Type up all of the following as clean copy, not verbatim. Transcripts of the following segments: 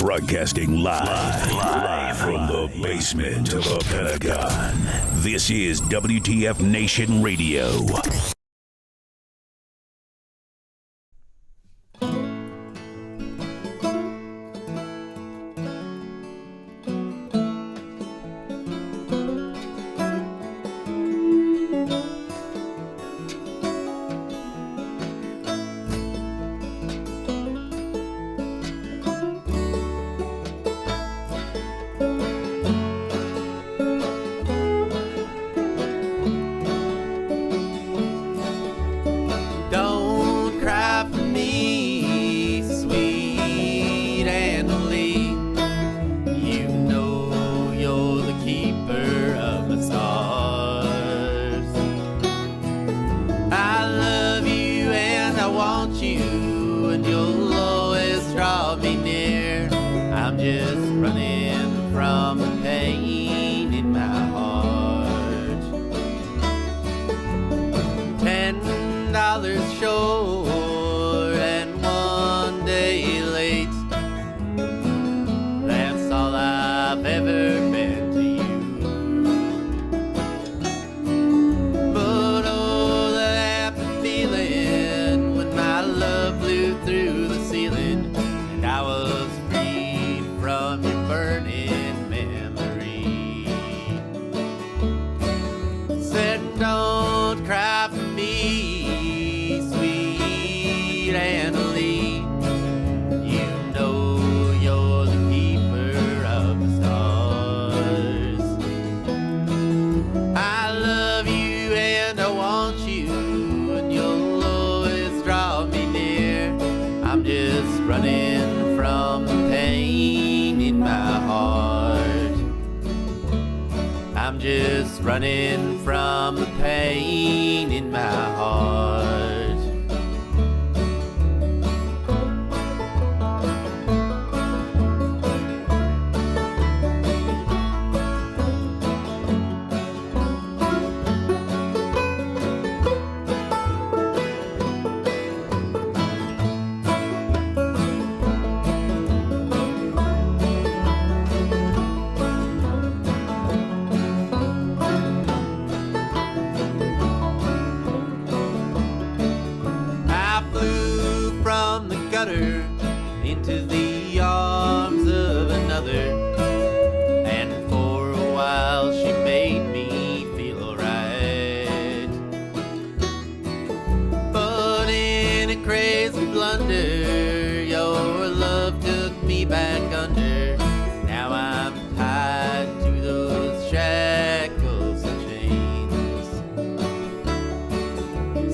Broadcasting live from the basement of the Pentagon. This is W.T.F. Nation Radio. Running from the pain in my heart. Into the arms of another, and for a while she made me feel alright. But in a crazy blunder, your love took me back under. Now I'm tied to those shackles and chains.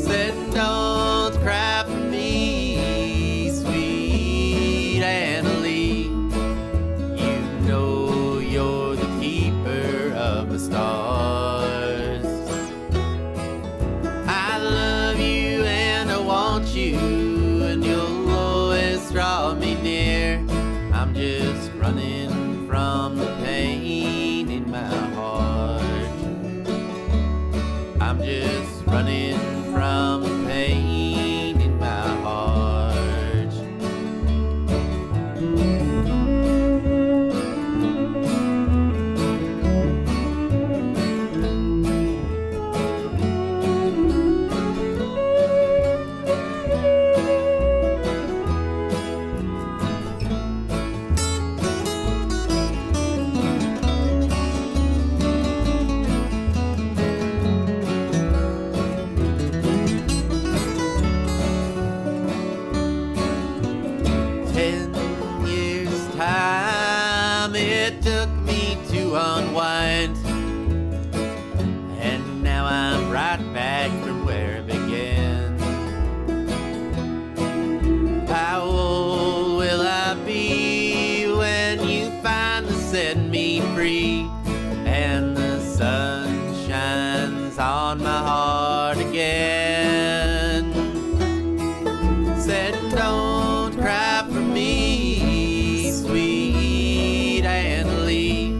Said don't cry for me, stars. I love you and I want you, and you'll always draw me near. I'm just running from the pain in my heart. I'm just running from the pain in my heart. It took me to unwind, and now I'm right back from where it began. How old will I be when you finally set me free, and the sun shines on my heart again? Said don't cry for me, sweet Annalie.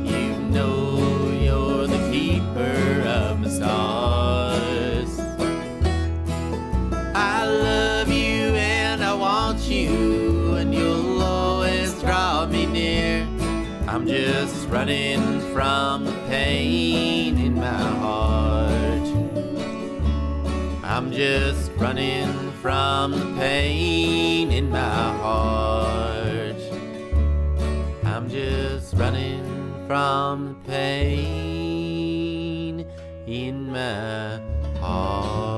You know you're the keeper of my stars. I love you and I want you, and you'll always I'm just running from the pain in my heart. I'm just running from the pain in my heart. I'm just running from the pain in my heart.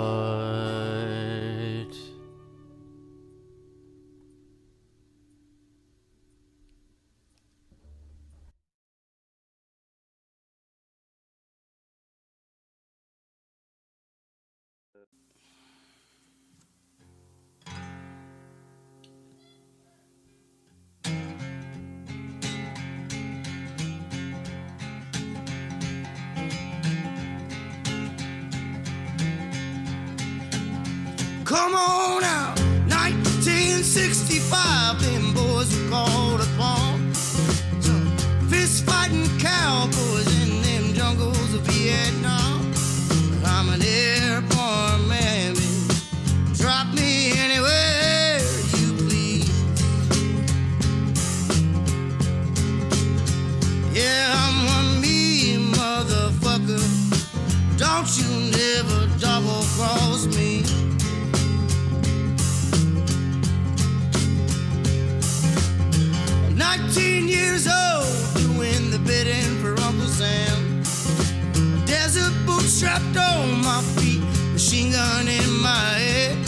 Come on out, 1965, them boys were called upon. Some fist fighting cowboys in them jungles of Vietnam. I'm an airborne man, baby. Drop me anywhere you please. Yeah, I'm one mean motherfucker. Don't you never double cross me. 19 years old, doing the bidding for Uncle Sam. A desert boot strapped on my feet, machine gun in my head.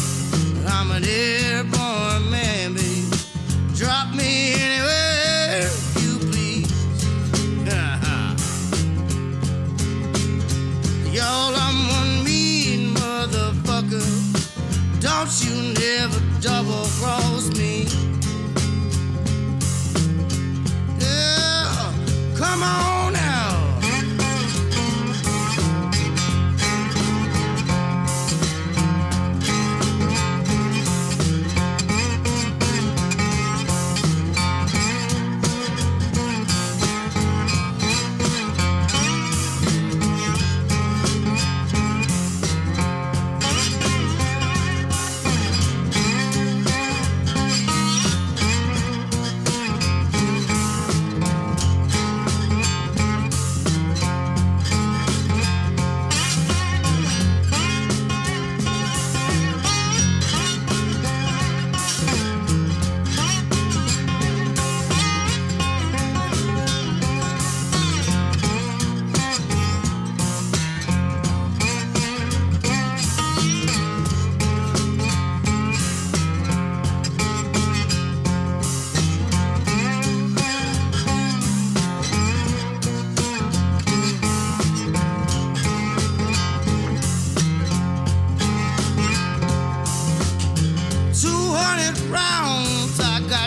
I'm an airborne man, baby. Drop me anywhere you please. Y'all, I'm one mean motherfucker. Don't you never double cross me. Come on now.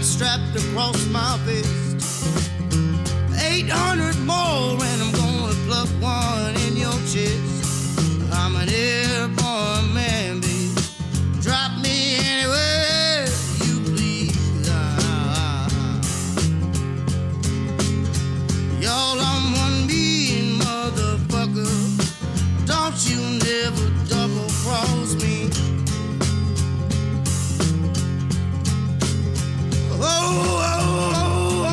Strapped across my vest, 800 more, and I'm gonna pluck one in your chest. I'm an airborne man, baby. Drop me anywhere you please. Y'all, I'm one mean motherfucker. Don't you never double cross me. Oh, oh, oh, oh, oh.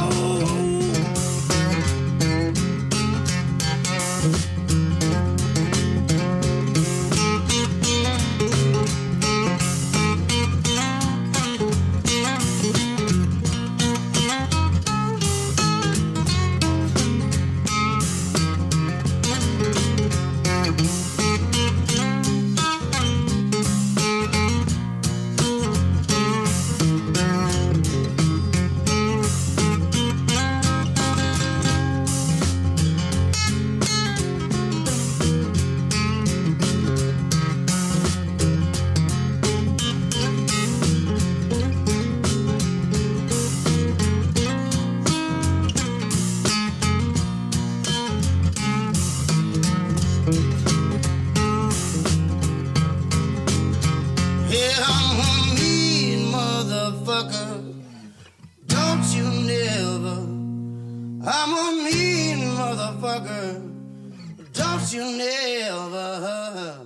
Don't you never.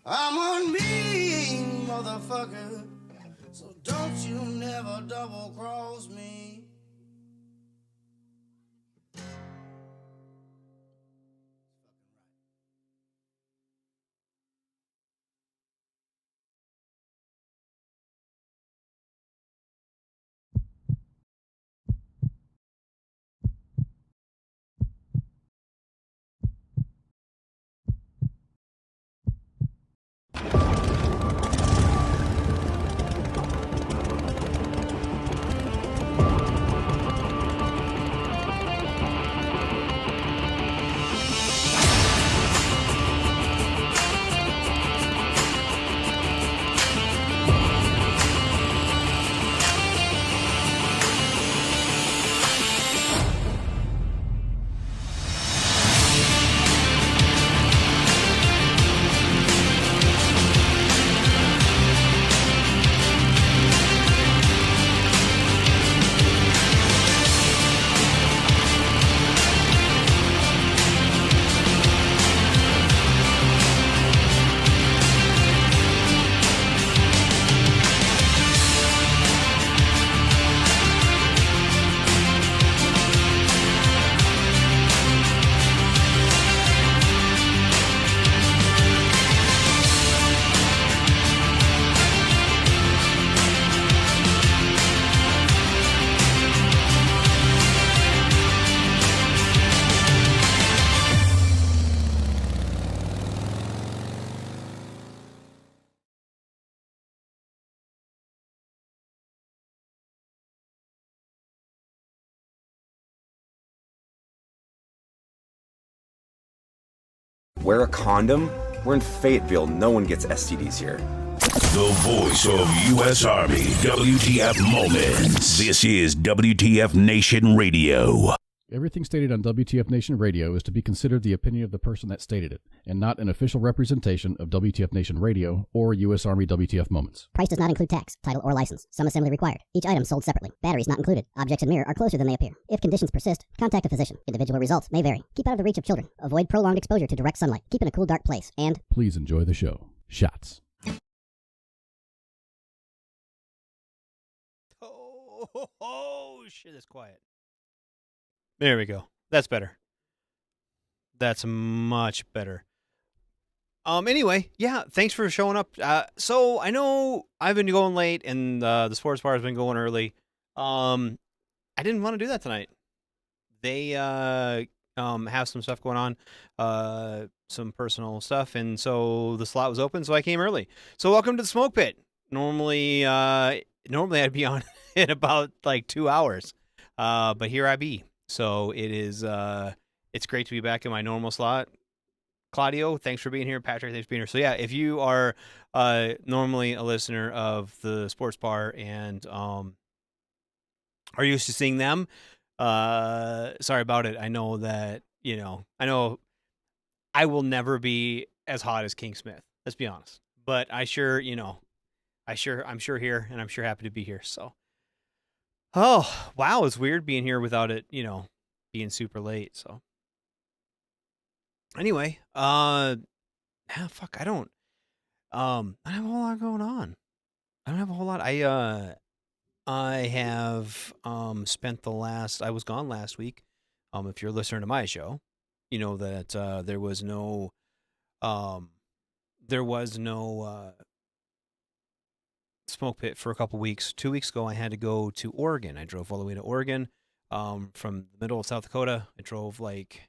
I'm a mean motherfucker, so don't you never double cross me. Wear a condom? We're in Fayetteville. No one gets STDs here. The voice of U.S. Army, WTF Moments. This is WTF Nation Radio. Everything stated on WTF Nation Radio is to be considered the opinion of the person that stated it, and not an official representation of WTF Nation Radio or U.S. Army WTF Moments. Price does not include tax, title, or license. Some assembly required. Each item sold separately. Batteries not included. Objects in mirror are closer than they appear. If conditions persist, contact a physician. Individual results may vary. Keep out of the reach of children. Avoid prolonged exposure to direct sunlight. Keep in a cool, dark place. And please enjoy the show. Shots. Oh, shit, that's quiet. There we go. That's better. That's much better. Anyway, yeah, thanks for showing up. So I know I've been going late and the sports bar has been going early. I didn't want to do that tonight. They have some stuff going on, some personal stuff, and so the slot was open, so I came early. So welcome to the Smoke Pit. Normally I'd be on in about like 2 hours, but here I be. So it is. It's great to be back in my normal slot. Claudio, thanks for being here. Patrick, thanks for being here. So yeah, if you are normally a listener of the sports bar and are used to seeing them, sorry about it. I know that I know I will never be as hot as King Smith. Let's be honest. But I'm sure here, and I'm sure happy to be here. So. Oh, wow, it's weird being here without it, being super late, so. Anyway, I don't have a whole lot going on. I don't have a whole lot. I have spent I was gone last week. If you're listening to my show, you know that there was no Smoke Pit for a couple weeks. 2 weeks ago, I had to go to Oregon. I drove all the way to Oregon from the middle of South Dakota. I drove it's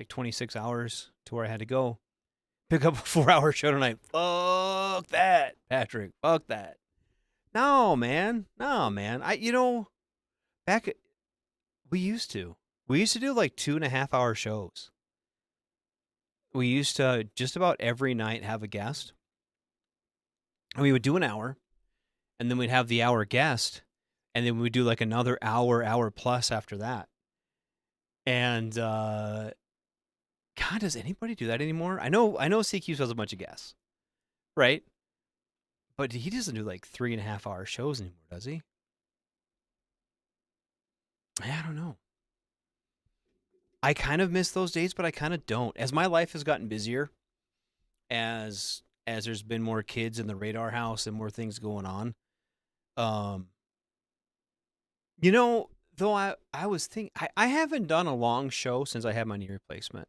26 hours to where I had to go. Pick up a 4-hour show tonight. Fuck that, Patrick. Fuck that. No, man. We used to do like 2.5-hour shows. We used to just about every night have a guest. And we would do an hour. And then we'd have the hour guest, and then we'd do like another hour plus after that. And God, does anybody do that anymore? I know CQ has a bunch of guests, right? But he doesn't do like 3.5-hour shows anymore, does he? I don't know. I kind of miss those days, but I kind of don't. As my life has gotten busier, as there's been more kids in the radar house and more things going on. Though I was thinking, I haven't done a long show since I had my knee replacement.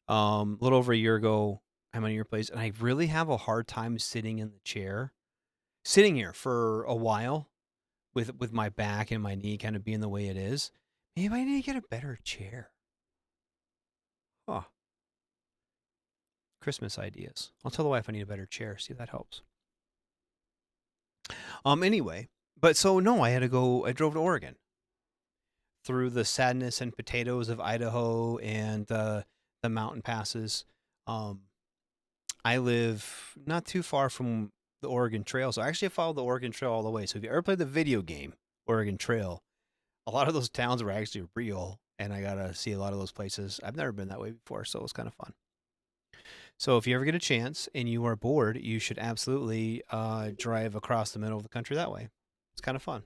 A little over a year ago, I had my knee replaced, and I really have a hard time sitting here for a while with my back and my knee kind of being the way it is. Maybe I need to get a better chair. Huh. Christmas ideas. I'll tell the wife I need a better chair, see if that helps. Anyway, but so no, I drove to Oregon through the sadness and potatoes of Idaho and the mountain passes. I live not too far from the Oregon Trail, so I actually followed the Oregon Trail all the way. So if you ever played the video game Oregon Trail, a lot of those towns were actually real, and I got to see a lot of those places. I've never been that way before, so it was kind of fun. So if you ever get a chance and you are bored, you should absolutely drive across the middle of the country that way. It's kind of fun.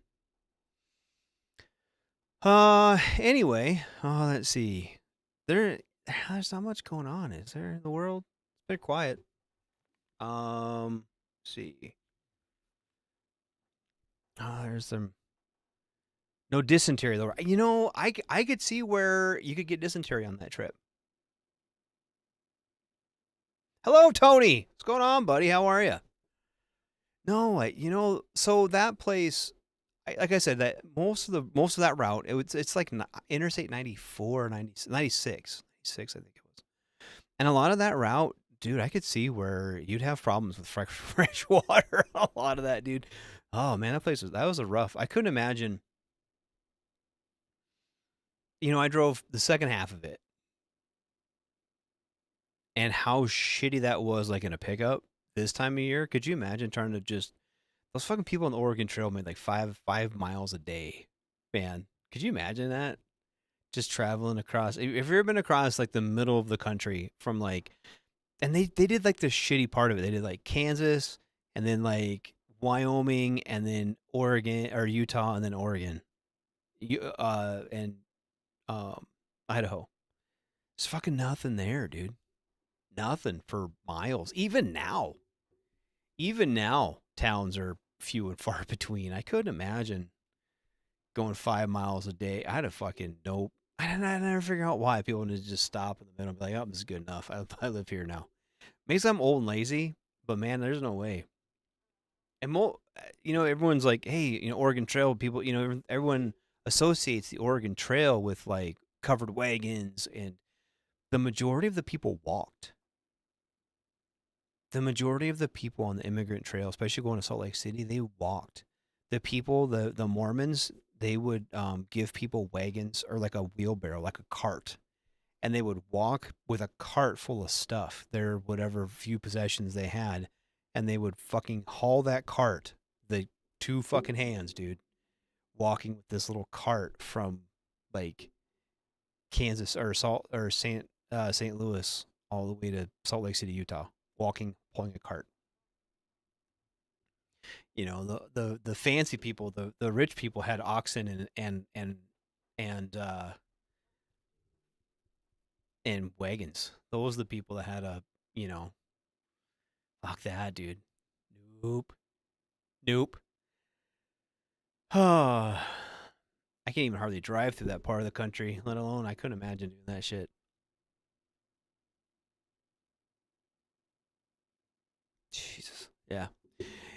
Anyway, let's see. There's not much going on, is there, in the world? It's been quiet. Let's see. There's no dysentery though. I could see where you could get dysentery on that trip. Hello, Tony. What's going on, buddy? How are you? No, so that place, like I said, that most of that route, it's like Interstate 94, 96, I think it was. And a lot of that route, dude, I could see where you'd have problems with fresh water. A lot of that, dude. Oh man, that was a rough. I couldn't imagine. I drove the second half of it. and how shitty that was, like in a pickup this time of year. Could you imagine trying to just those fucking people on the Oregon Trail made like five miles a day, man? Could you imagine that? Just traveling across. Have you ever been across like the middle of the country from like, and they did like the shitty part of it. They did like Kansas and then like Wyoming and then Oregon or Utah and then Oregon, and Idaho. There's fucking nothing there, dude. Nothing for miles. Even now, towns are few and far between. I couldn't imagine going 5 miles a day. I had a fucking nope. I never figure out why people would just stop in the middle and be like, "Oh, this is good enough. I live here now." Maybe I'm old and lazy, but man, there's no way. And everyone's like, "Hey, Oregon Trail people." Everyone associates the Oregon Trail with like covered wagons, and the majority of the people walked. The majority of the people on the immigrant trail, especially going to Salt Lake City, they walked. The people, the Mormons, they would give people wagons or like a wheelbarrow, like a cart, and they would walk with a cart full of stuff, their whatever few possessions they had, and they would fucking haul that cart, the two fucking hands, dude, walking with this little cart from like Kansas or St. Louis all the way to Salt Lake City, Utah, pulling a cart. The fancy people, the rich people had oxen and wagons. Those are the people that had fuck that, dude. Nope. I can't even hardly drive through that part of the country, let alone I couldn't imagine doing that shit. Jesus. Yeah.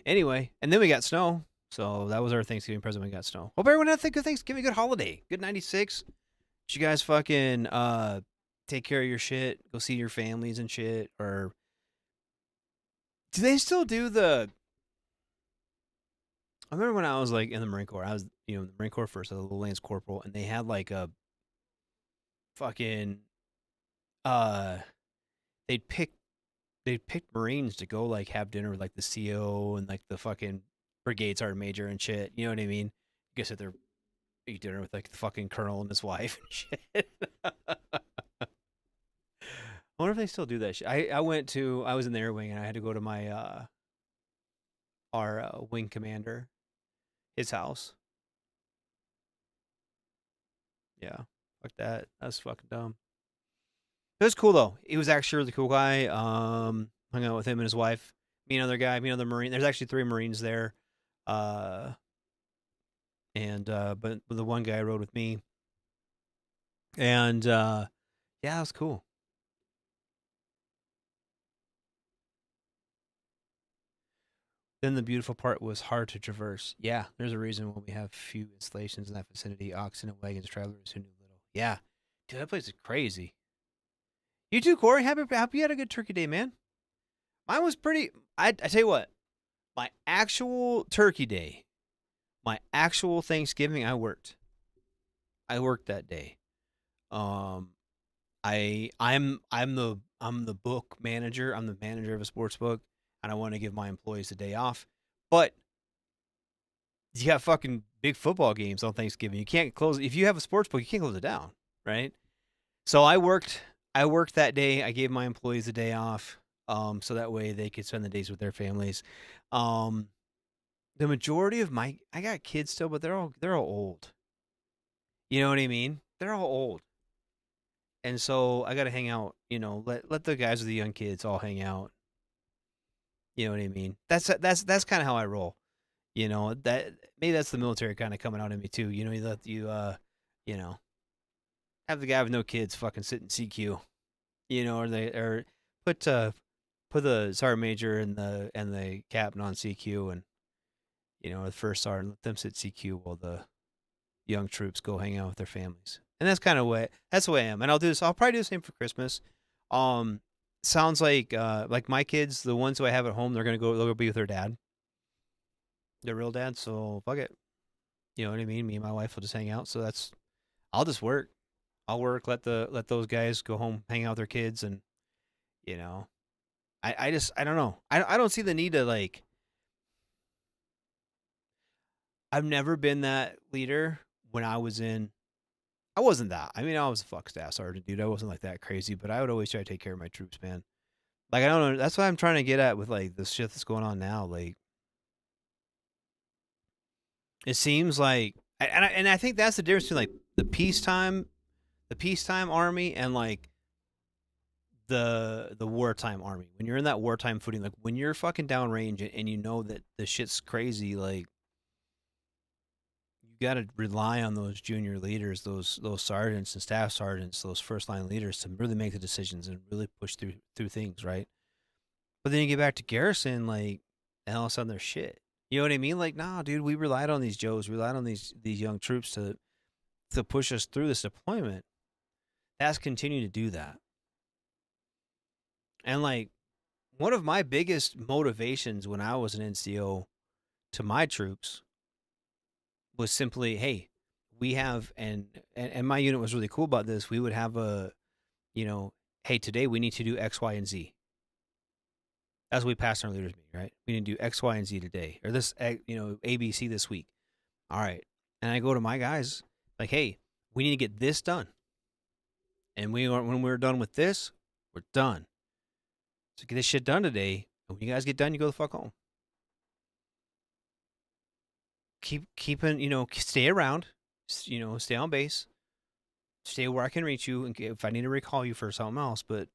Anyway, and then we got snow. So that was our Thanksgiving present. We got snow. Hope everyone had a good Thanksgiving, good holiday, good 96. Did you guys fucking take care of your shit, go see your families and shit, or do they still do the? I remember when I was like in the Marine Corps. I was in the Marine Corps first, as a little Lance Corporal, and they had like a fucking uh, they'd pick Marines to go like have dinner with like the CO and like the fucking brigade sergeant major and shit. You know what I mean? You guys sit there, eat dinner with like the fucking colonel and his wife and shit. I wonder if they still do that shit. I was in the air wing and I had to go to my our wing commander, his house. Yeah, fuck that. That's fucking dumb. It was cool though. He was actually a really cool guy. Hung out with him and his wife. Me and another guy. Me and another Marine. There's actually 3 Marines there. But the one guy rode with me. And yeah, it was cool. Then the beautiful part was hard to traverse. Yeah, there's a reason why we have few installations in that vicinity. Oxen and wagons, travelers who knew little. Yeah, dude, that place is crazy. You too, Corey. Happy you had a good turkey day, man. Mine was pretty. I tell you what, my actual turkey day, my actual Thanksgiving, I worked. I worked that day. I'm the book manager. I'm the manager of a sports book, and I want to give my employees a day off. But you got fucking big football games on Thanksgiving. You can't close if you have a sports book. You can't close it down, right? So I worked that day. I gave my employees a day off, so that way they could spend the days with their families. The majority of I got kids still, but they're all old. You know what I mean? They're all old. And so I got to hang out, let the guys with the young kids all hang out. You know what I mean? That's kind of how I roll. That maybe that's the military kind of coming out in me too. You let have the guy with no kids fucking sit in CQ. Or put the sergeant major and the captain on CQ, and the first sergeant, let them sit CQ while the young troops go hang out with their families. And that's kind of that's the way I am. And I'll probably do the same for Christmas. Sounds like my kids, the ones who I have at home, they'll go be with their dad, their real dad. So fuck it. You know what I mean? Me and my wife will just hang out. So I'll just work. I'll work. Let those guys go home, hang out with their kids, and You know, I don't know. I don't see the need to like. I've never been that leader when I was in. I wasn't that. I mean, I was a fuck staff sergeant, dude. I wasn't like that crazy, but I would always try to take care of my troops, man. Like I don't know. That's what I'm trying to get at with like this shit that's going on now. Like it seems like, and I think that's the difference between like the peacetime army, and like the wartime army. When you're in that wartime footing, like when you're fucking downrange and you know that the shit's crazy, like you got to rely on those junior leaders, those sergeants and staff sergeants, those first line leaders to really make the decisions and really push through things, right? But then you get back to garrison, like, and all of a sudden they're shit. You know what I mean? Like, nah, dude, we relied on these Joes, relied on these young troops to push us through this deployment. That's continued to do that. And like one of my biggest motivations when I was an NCO to my troops was simply, hey, we have and my unit was really cool about this. We would have a, you know, hey, today we need to do X, Y, and Z. That's what we passed our leaders meeting, right? We need to do X, Y, and Z today, or this, you know, ABC this week. All right, and I go to my guys like, hey, we need to get this done, and when we're done with this, we're done. So get this shit done today, and when you guys get done, you go the fuck home. Keeping, you know, stay around, you know, stay on base, stay where I can reach you, and if I need to recall you for something else, but.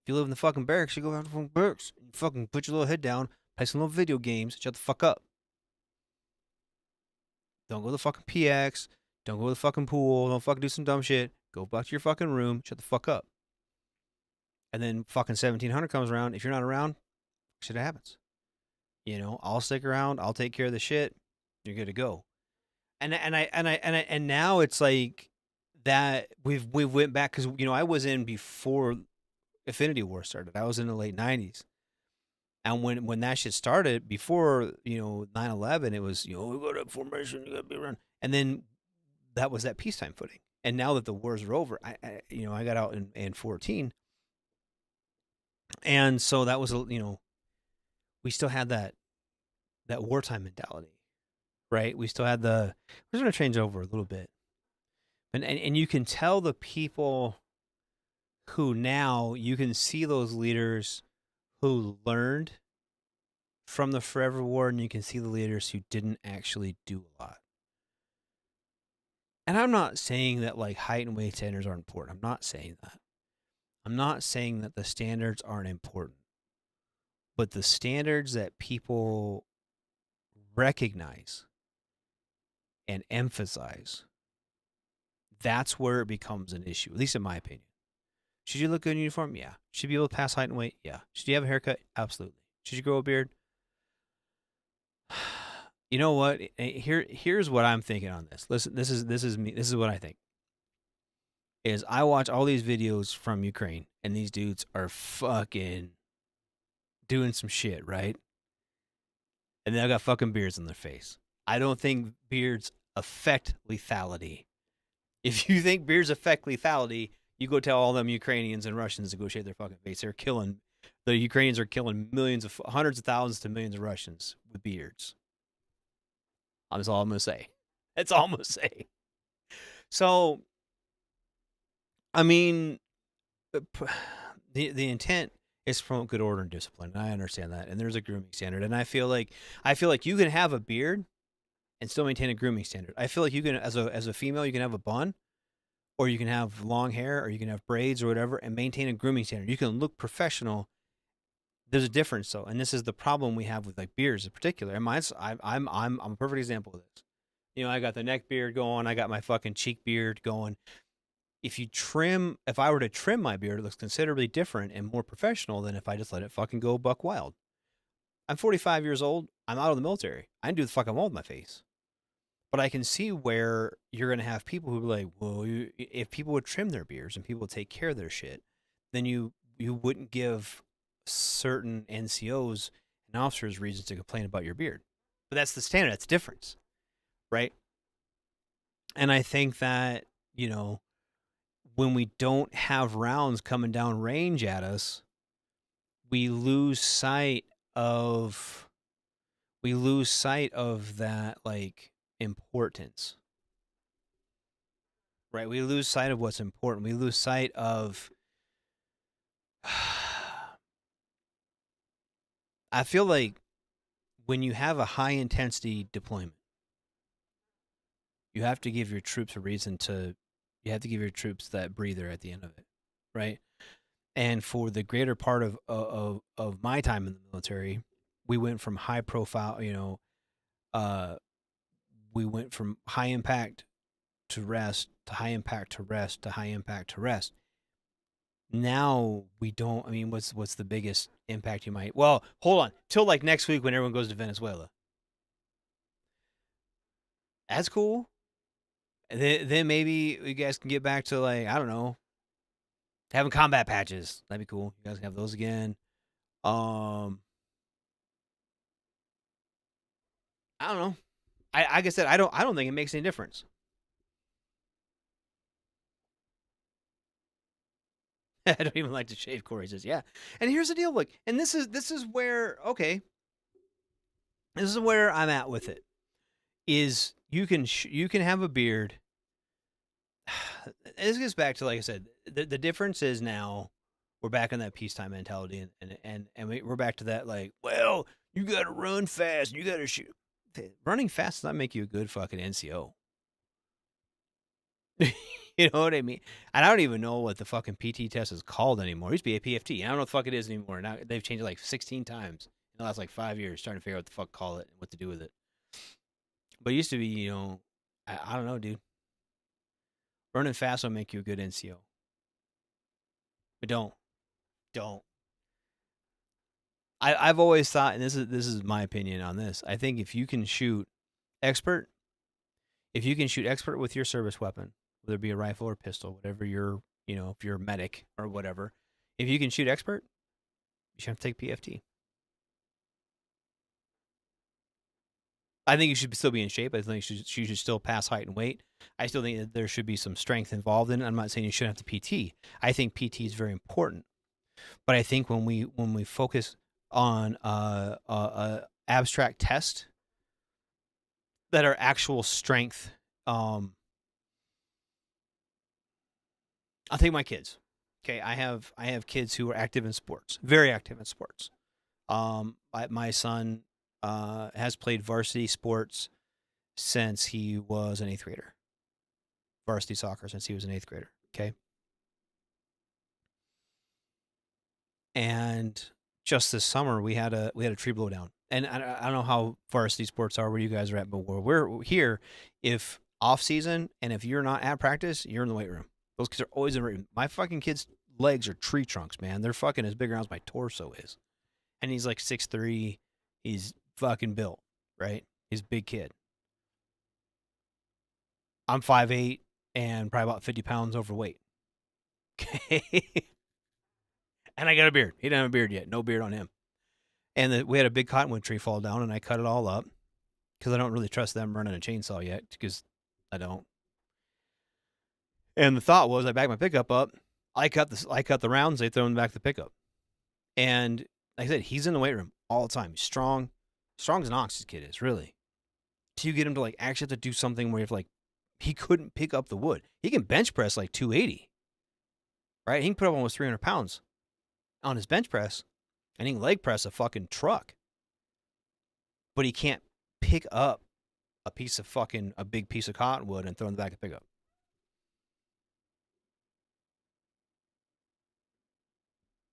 If you live in the fucking barracks, you go out to the fucking barracks. You fucking put your little head down, play some little video games, shut the fuck up. Don't go to the fucking PX. Don't go to the fucking pool. Don't fucking do some dumb shit. Go back to your fucking room, shut the fuck up. And then fucking 1700 comes around. If you're not around, shit happens. You know, I'll stick around. I'll take care of the shit. You're good to go. And now it's like that we've went back because, you know, I was in before Affinity War started. I was in the late 90s. And when that shit started, before, you know, 9/11, it was, you know, we got up formation, you got to be around. And then that was that peacetime footing. And now that the wars are over, I got out in 14. And so that was, you know, we still had that wartime mentality, right? We still had we're going to change over a little bit. And you can tell the people who now you can see those leaders who learned from the Forever War, and you can see the leaders who didn't actually do a lot. And I'm not saying that like height and weight standards aren't important. I'm not saying that. I'm not saying that the standards aren't important. But the standards that people recognize and emphasize, that's where it becomes an issue, at least in my opinion. Should you look good in uniform? Yeah. Should you be able to pass height and weight? Yeah. Should you have a haircut? Absolutely. Should you grow a beard? You know what? Here's what I'm thinking on this. Listen, this is me. This is what I think. Is I watch all these videos from Ukraine, and these dudes are fucking doing some shit, right? And they got fucking beards on their face. I don't think beards affect lethality. If you think beards affect lethality, you go tell all them Ukrainians and Russians to go shave their fucking face. The Ukrainians are killing hundreds of thousands to millions of Russians with beards. That's all I'm going to say. That's all I'm going to say. So, I mean, the intent is to promote good order and discipline. And I understand that. And there's a grooming standard. And I feel like you can have a beard and still maintain a grooming standard. I feel like you can, as a female, you can have a bun, or you can have long hair, or you can have braids or whatever, and maintain a grooming standard. You can look professional. There's a difference, though, and this is the problem we have with like beards in particular. And mine's, I'm a perfect example of this. You know, I got the neck beard going. I got my fucking cheek beard going. If I were to trim my beard, it looks considerably different and more professional than if I just let it fucking go buck wild. I'm 45 years old. I'm out of the military. I can do the fuck I want with my face. But I can see where you're going to have people who be like, well, if people would trim their beards and people would take care of their shit, then you wouldn't give certain NCOs and officers reasons to complain about your beard. But that's the standard. That's the difference, right? And I think that, you know, when we don't have rounds coming down range at us, we lose sight of that like importance, right? We lose sight of what's important. We lose sight of I feel like when you have a high intensity deployment, you have to give your troops a reason to you have to give your troops that breather at the end of it, right? And for the greater part of my time in the military, we went from high profile, uh we went from high impact to rest to high impact to rest to high impact to rest. Now we don't. I mean, what's the biggest impact you might? Well, hold on till like next week when everyone goes to Venezuela. That's cool. And then maybe you guys can get back to like I don't know, having combat patches. That'd be cool. You guys can have those again. I don't know. Like I said, I don't think it makes any difference. I don't even like to shave. Corey says, yeah. And here's the deal, look, and this is where okay, this is where I'm at with it. Is you can have a beard. This gets back to like I said, the difference is now we're back in that peacetime mentality, and we're back to that like, well, you got to run fast, and you got to shoot. Running fast does not make you a good fucking NCO. You know what I mean? And I don't even know what the fucking PT test is called anymore. It used to be a PFT. I don't know what the fuck it is anymore. Now they've changed it like 16 times in the last like 5 years, trying to figure out what the fuck call it and what to do with it. But it used to be, I don't know, dude. Running fast will make you a good NCO. But don't. I've always thought, and this is my opinion on this. I think if you can shoot expert with your service weapon, whether it be a rifle or pistol, whatever if you're a medic or whatever, if you can shoot expert, you should have to take PFT. I think you should still be in shape. I think you should still pass height and weight. I still think that there should be some strength involved in it. I'm not saying you shouldn't have to PT. I think PT is very important. But I think when we focus on abstract tests that are actual strength, I'll take my kids. Okay, I have kids who are active in sports, very active in sports. My son has played varsity sports since he was an 8th grader. Varsity soccer since he was an 8th grader. Okay. And just this summer we had a tree blow down. And I don't know how varsity sports are where you guys are at, but where we're here, if off season and if you're not at practice, you're in the weight room. Those kids are always in the weight room. My fucking kids' legs are tree trunks, man. They're fucking as big around as my torso is. And he's like 6'3". He's fucking built, right? He's a big kid. I'm 5'8" and probably about 50 pounds overweight. Okay. And I got a beard. He didn't have a beard yet. No beard on him. And we had a big cottonwood tree fall down, and I cut it all up because I don't really trust them running a chainsaw yet because I don't. And the thought was I back my pickup up. I cut the rounds. They throw them back to the pickup. And like I said, he's in the weight room all the time. He's strong. Strong as an ox, this kid is, really. So you get him to like actually have to do something where he couldn't pick up the wood. He can bench press like 280. Right? He can put up almost 300 pounds on his bench press, and he can leg press a fucking truck. But he can't pick up a big piece of cottonwood and throw in the back of the pickup.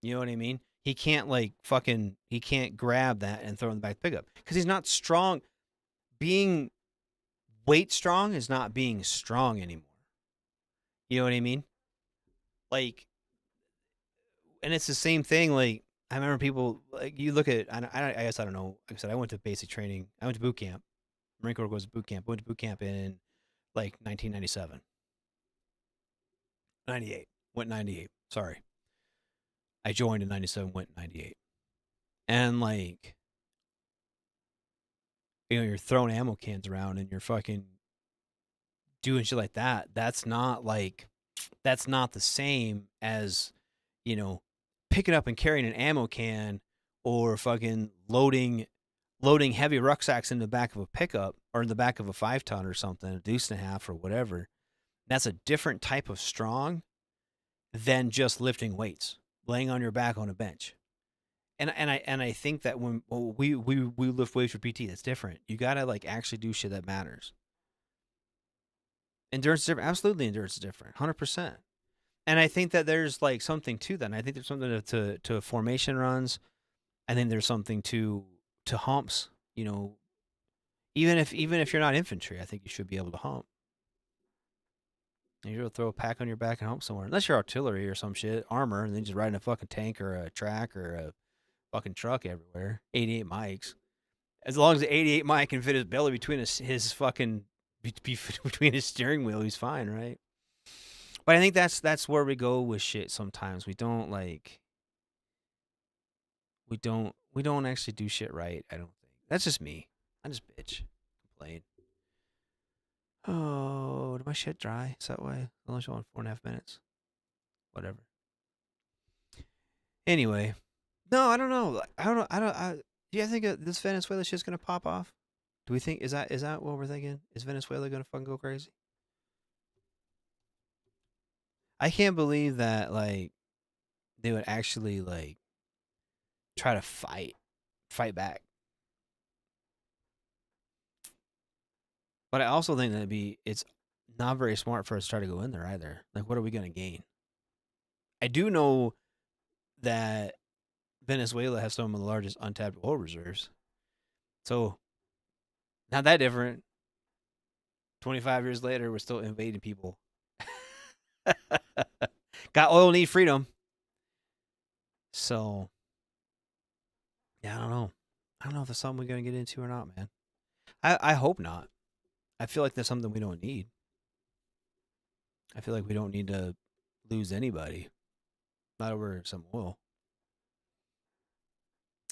You know what I mean? He can't he can't grab that and throw in the back of the pickup because he's not strong. Being weight strong is not being strong anymore. You know what I mean? Like, and it's the same thing. Like, I remember people, like, you look at, I guess I don't know. Like I said, I went to basic training. I went to boot camp. Marine Corps goes to boot camp. I went to boot camp in like 1997. 98. Went 98. Sorry. I joined in 97, went in 98. And like, you're throwing ammo cans around and you're fucking doing shit like that. That's not the same as, picking up and carrying an ammo can or fucking loading heavy rucksacks in the back of a pickup or in the back of a 5-ton or something, a deuce and a half or whatever. That's a different type of strong than just lifting weights, laying on your back on a bench. And I think that when we lift weights for PT, that's different. You gotta like actually do shit that matters. Endurance is different. Absolutely, endurance is different. 100%. And I think that there's like something to that. And I think there's something to formation runs. I think there's something to humps. You know, even if you're not infantry, I think you should be able to hump. You should throw a pack on your back and hump somewhere. Unless you're artillery or some shit, armor, and then just riding a fucking tank or a track or a fucking truck everywhere. 88 mics. As long as the 88 mic can fit his belly between his fucking between his steering wheel, he's fine, right? But I think that's where we go with shit sometimes. We don't actually do shit right, I don't think. That's just me. I just bitch. Complain. Oh, did my shit dry? Is that why? Only showing 4.5 minutes. Whatever. Anyway. No, I don't know. Do you think this Venezuela shit's gonna pop off? Do we think is that what we're thinking? Is Venezuela gonna fucking go crazy? I can't believe that like they would actually like try to fight back. But I also think that it's not very smart for us to try to go in there either. Like, what are we gonna gain? I do know that Venezuela has some of the largest untapped oil reserves. So, not that different. 25 years later, we're still invading people. Got oil, need freedom. So, yeah, I don't know. I don't know if that's something we're going to get into or not, man. I hope not. I feel like that's something we don't need. I feel like we don't need to lose anybody. Not over some oil.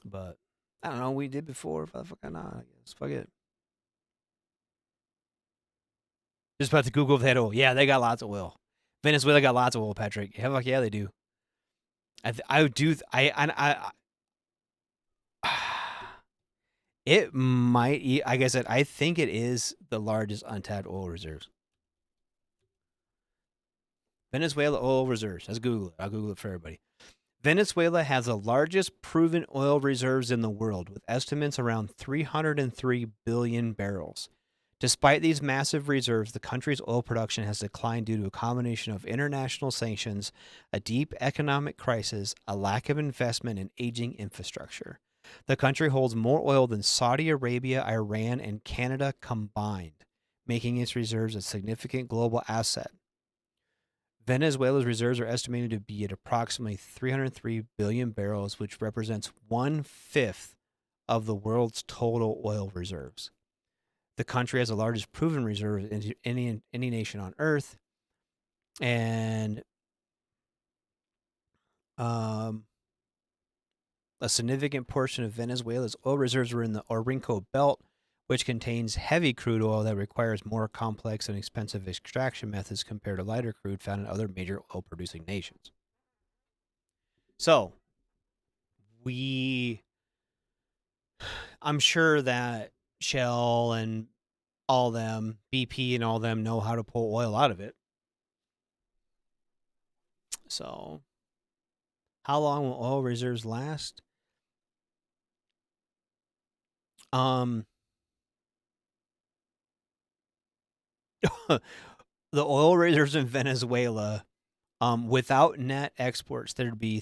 But, I don't know. We did before. Fuck not, I guess. Fuck it. Just about to Google if they had oil. Yeah, they got lots of oil. Venezuela got lots of oil, Patrick. Yeah, fuck yeah, they do. It might, like I said, I think it is the largest untapped oil reserves. Venezuela oil reserves. Let's Google it. I'll Google it for everybody. Venezuela has the largest proven oil reserves in the world, with estimates around 303 billion barrels. Despite these massive reserves, the country's oil production has declined due to a combination of international sanctions, a deep economic crisis, a lack of investment, and aging infrastructure. The country holds more oil than Saudi Arabia, Iran, and Canada combined, making its reserves a significant global asset. Venezuela's reserves are estimated to be at approximately 303 billion barrels, which represents 1/5 of the world's total oil reserves. The country has the largest proven reserve in any nation on Earth, and a significant portion of Venezuela's oil reserves are in the Orinoco Belt, which contains heavy crude oil that requires more complex and expensive extraction methods compared to lighter crude found in other major oil-producing nations. So, I'm sure that Shell and all them, BP and all them know how to pull oil out of it. So, how long will oil reserves last? The oil reserves in Venezuela, without net exports, there'd be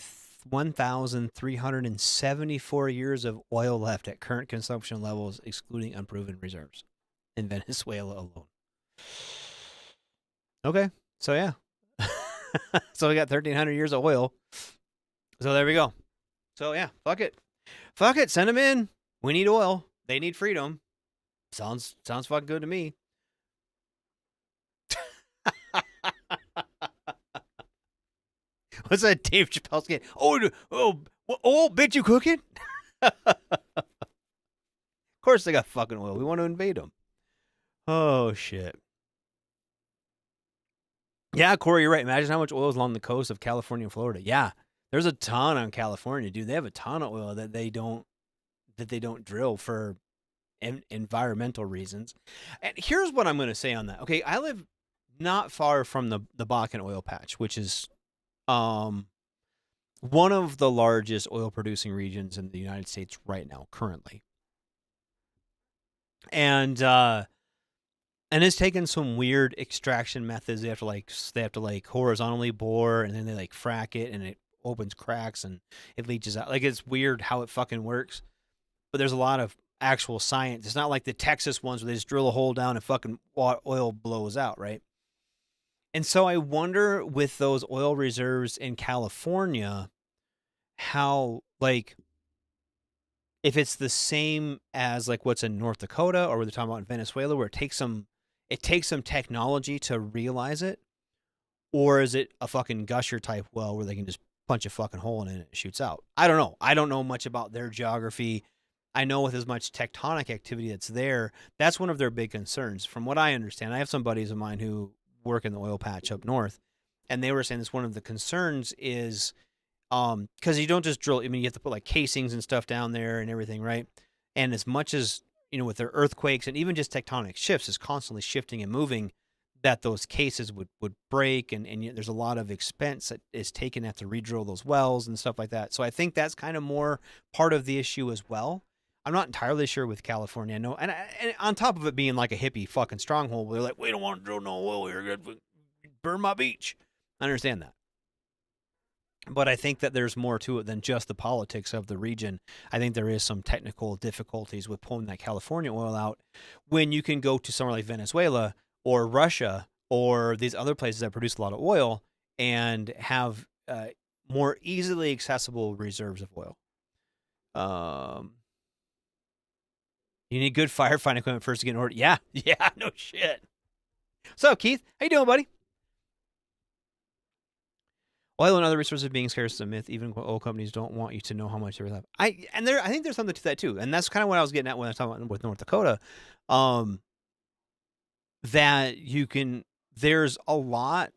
1,374 years of oil left at current consumption levels, excluding unproven reserves in Venezuela alone. Okay, so yeah. So we got 1,300 years of oil. So there we go. So yeah, fuck it. Fuck it, send them in. We need oil. They need freedom. Sounds fucking good to me. What's that Dave Chappelle skit? Oh, bitch, you cooking? Of course they got fucking oil. We want to invade them. Oh, shit. Yeah, Corey, you're right. Imagine how much oil is along the coast of California and Florida. Yeah, There's a ton on California, dude. They have a ton of oil that they don't drill for environmental reasons. And here's what I'm going to say on that. Okay, I live not far from the Bakken oil patch, which is one of the largest oil producing regions in the United States right now, currently. And it's taken some weird extraction methods. They have to like horizontally bore, and then they like frack it, and it opens cracks and it leaches out. Like, it's weird how it fucking works. But there's a lot of actual science. It's not like the Texas ones where they just drill a hole down and fucking oil blows out, right? And so I wonder, with those oil reserves in California, how, like, if it's the same as like what's in North Dakota, or we're talking about in Venezuela, where it takes some technology to realize it, or is it a fucking gusher type well where they can just punch a fucking hole in it and it shoots out? I don't know. I don't know much about their geography. I know with as much tectonic activity that's there, that's one of their big concerns. From what I understand, I have some buddies of mine who work in the oil patch up north, and they were saying this one of the concerns is because you don't just drill. I mean, you have to put like casings and stuff down there and everything, right? And as much as, you know, with their earthquakes and even just tectonic shifts is constantly shifting and moving, that those cases would break, and there's a lot of expense that is taken to have to re-drill those wells and stuff like that. So I think that's kind of more part of the issue as well. I'm not entirely sure with California. I know, and on top of it being like a hippie fucking stronghold, they're like, we don't want to drill no oil here, burn my beach. I understand that. But I think that there's more to it than just the politics of the region. I think there is some technical difficulties with pulling that California oil out when you can go to somewhere like Venezuela or Russia or these other places that produce a lot of oil and have more easily accessible reserves of oil. You need good firefighting equipment first to get in order. Yeah, no shit. What's up, Keith? How you doing, buddy? Oil and other resources being scarce is a myth. Even oil companies don't want you to know how much they have. I think there's something to that too, and that's kind of what I was getting at when I was talking about with North Dakota. That you can. There's a lot,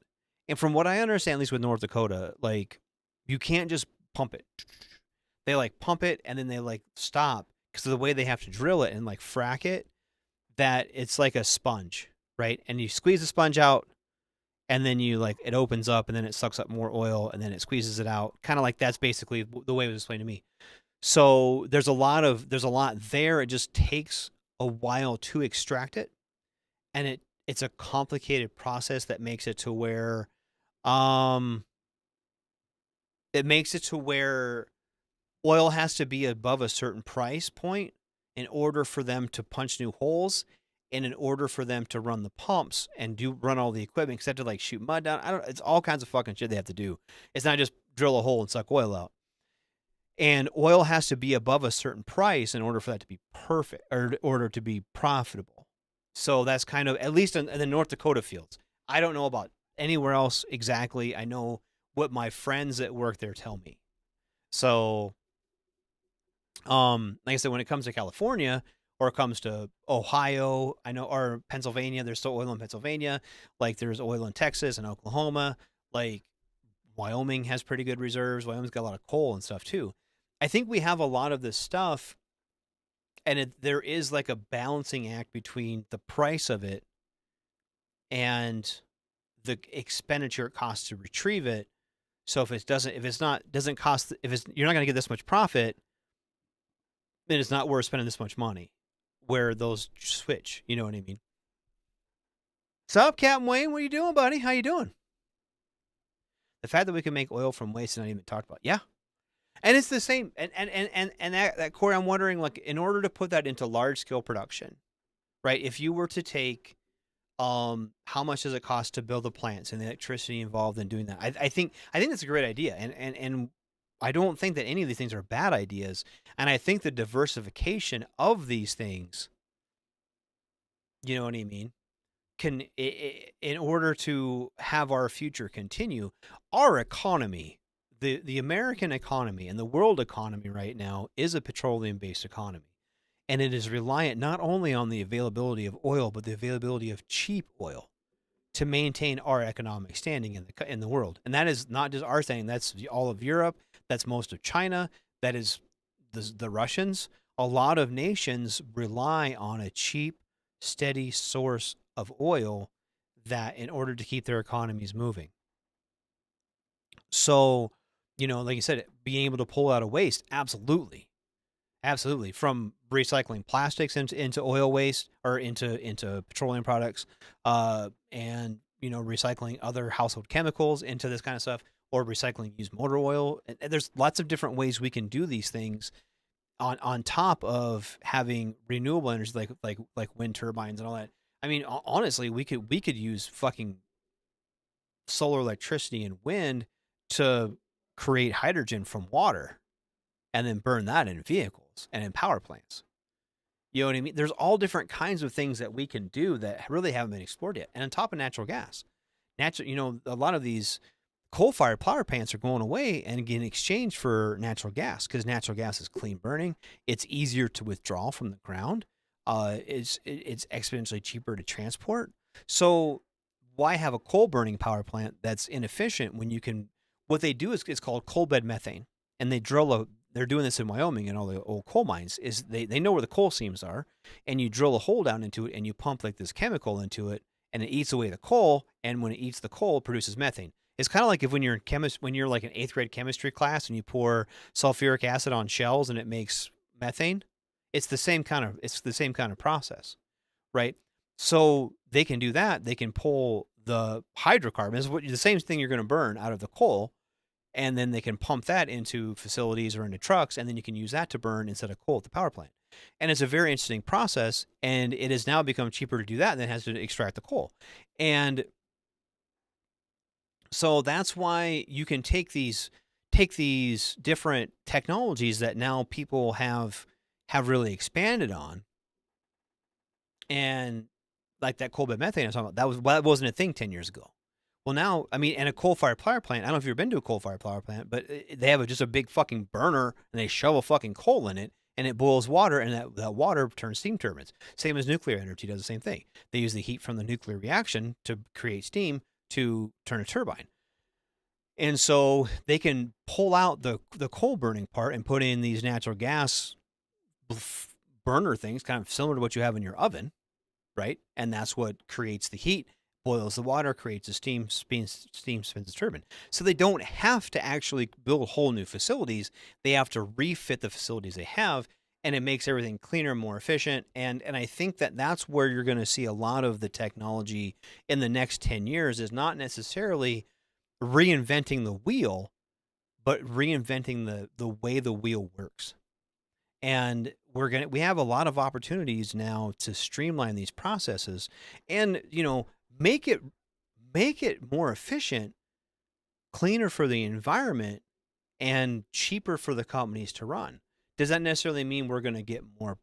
and from what I understand, at least with North Dakota, like, you can't just pump it. They like pump it and then they like stop because of the way they have to drill it and like frack it. That it's like a sponge, right? And you squeeze the sponge out. And then you like it opens up, and then it sucks up more oil, and then it squeezes it out. Kind of like that's basically the way it was explained to me. So there's a lot there. It just takes a while to extract it, and it's a complicated process that makes it to where, oil has to be above a certain price point in order for them to punch new holes. And in order for them to run the pumps and run all the equipment, because they have to like shoot mud down. It's all kinds of fucking shit they have to do. It's not just drill a hole and suck oil out. And oil has to be above a certain price in order for that to be perfect, or in order to be profitable. So that's kind of, at least in the North Dakota fields. I don't know about anywhere else exactly. I know what my friends that work there tell me. So, like I said, when it comes to California, or it comes to Ohio, I know, or Pennsylvania, there's still oil in Pennsylvania. Like, there's oil in Texas and Oklahoma. Like, Wyoming has pretty good reserves. Wyoming's got a lot of coal and stuff too. I think we have a lot of this stuff, and there is like a balancing act between the price of it and the expenditure it costs to retrieve it. So if you're not going to get this much profit, then it's not worth spending this much money. Where those switch, you know what I mean? What's up, Captain Wayne? What are you doing, buddy? How you doing? The fact that we can make oil from waste is not even talked about. Yeah, and it's the same. And that Corey, I'm wondering, like, in order to put that into large scale production, right? If you were to take, how much does it cost to build the plants and the electricity involved in doing that? I think that's a great idea, and I don't think that any of these things are bad ideas. And I think the diversification of these things, you know what I mean, can, in order to have our future continue, our economy, the American economy and the world economy right now is a petroleum-based economy. And it is reliant not only on the availability of oil, but the availability of cheap oil to maintain our economic standing in the world. And that is not just our thing. That's all of Europe. That's most of China. That is the Russians. A lot of nations rely on a cheap, steady source of oil that in order to keep their economies moving. So, like you said, being able to pull out of waste, absolutely. Absolutely. From recycling plastics into oil waste or into petroleum products, and, recycling other household chemicals into this kind of stuff, or recycling used motor oil. And there's lots of different ways we can do these things on top of having renewable energy like wind turbines and all that. I mean, honestly, we could use fucking solar electricity and wind to create hydrogen from water and then burn that in vehicles and in power plants. You know what I mean? There's all different kinds of things that we can do that really haven't been explored yet. And on top of natural gas, a lot of these coal-fired power plants are going away and getting exchanged for natural gas because natural gas is clean burning. It's easier to withdraw from the ground. It's exponentially cheaper to transport. So why have a coal burning power plant that's inefficient when you can? What they do is it's called coal bed methane, and they're doing this in Wyoming and all the old coal mines. Is they know where the coal seams are, and you drill a hole down into it, and you pump like this chemical into it, and it eats away the coal, and when it eats the coal, it produces methane. It's kind of like when you're like an 8th grade chemistry class and you pour sulfuric acid on shells and it makes methane. It's the same kind of process, right? So they can do that. They can pull the hydrocarbons, the same thing you're going to burn out of the coal, and then they can pump that into facilities or into trucks, and then you can use that to burn instead of coal at the power plant. And it's a very interesting process, and it has now become cheaper to do that than it has to extract the coal. And so that's why you can take these different technologies that now people have really expanded on, and like that coal bed methane I was talking about, that wasn't a thing 10 years ago. Well, now, I mean, and a coal-fired power plant, I don't know if you've ever been to a coal-fired power plant, but they have just a big fucking burner, and they shovel fucking coal in it, and it boils water, and that water turns steam turbines. Same as nuclear energy does the same thing. They use the heat from the nuclear reaction to create steam to turn a turbine. And so they can pull out the coal burning part and put in these natural gas burner things, kind of similar to what you have in your oven, right? And that's what creates the heat, boils the water, creates a steam spins the turbine. So they don't have to actually build whole new facilities. They have to refit the facilities they have, and it makes everything cleaner, more efficient. And I think that's where you're going to see a lot of the technology in the next 10 years is not necessarily reinventing the wheel, but reinventing the way the wheel works. And we have a lot of opportunities now to streamline these processes and, make it more efficient, cleaner for the environment, and cheaper for the companies to run. Does that necessarily mean we're going to get more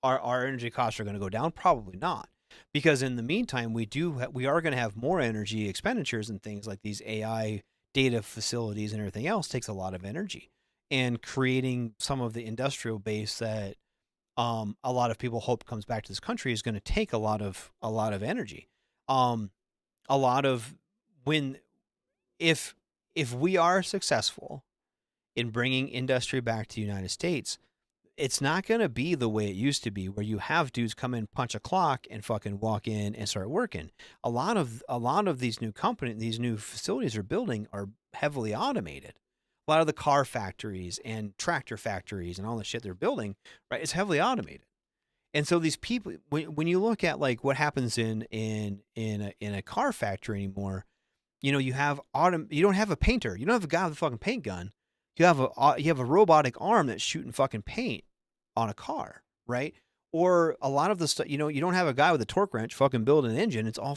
our energy costs are going to go down? Probably not. Because in the meantime, we are going to have more energy expenditures, and things like these AI data facilities and everything else takes a lot of energy. And creating some of the industrial base that a lot of people hope comes back to this country is going to take a lot of energy. If we are successful in bringing industry back to the United States, it's not going to be the way it used to be, where you have dudes come in, punch a clock, and fucking walk in and start working. A lot of these new facilities are building are heavily automated. A lot of the car factories and tractor factories and all the shit they're building, right, it's heavily automated. And so these people, when you look at like what happens in a car factory anymore, you don't have a painter, you don't have a guy with a fucking paint gun. You have a robotic arm that's shooting fucking paint on a car, right? Or a lot of the stuff, you don't have a guy with a torque wrench fucking building an engine. It's all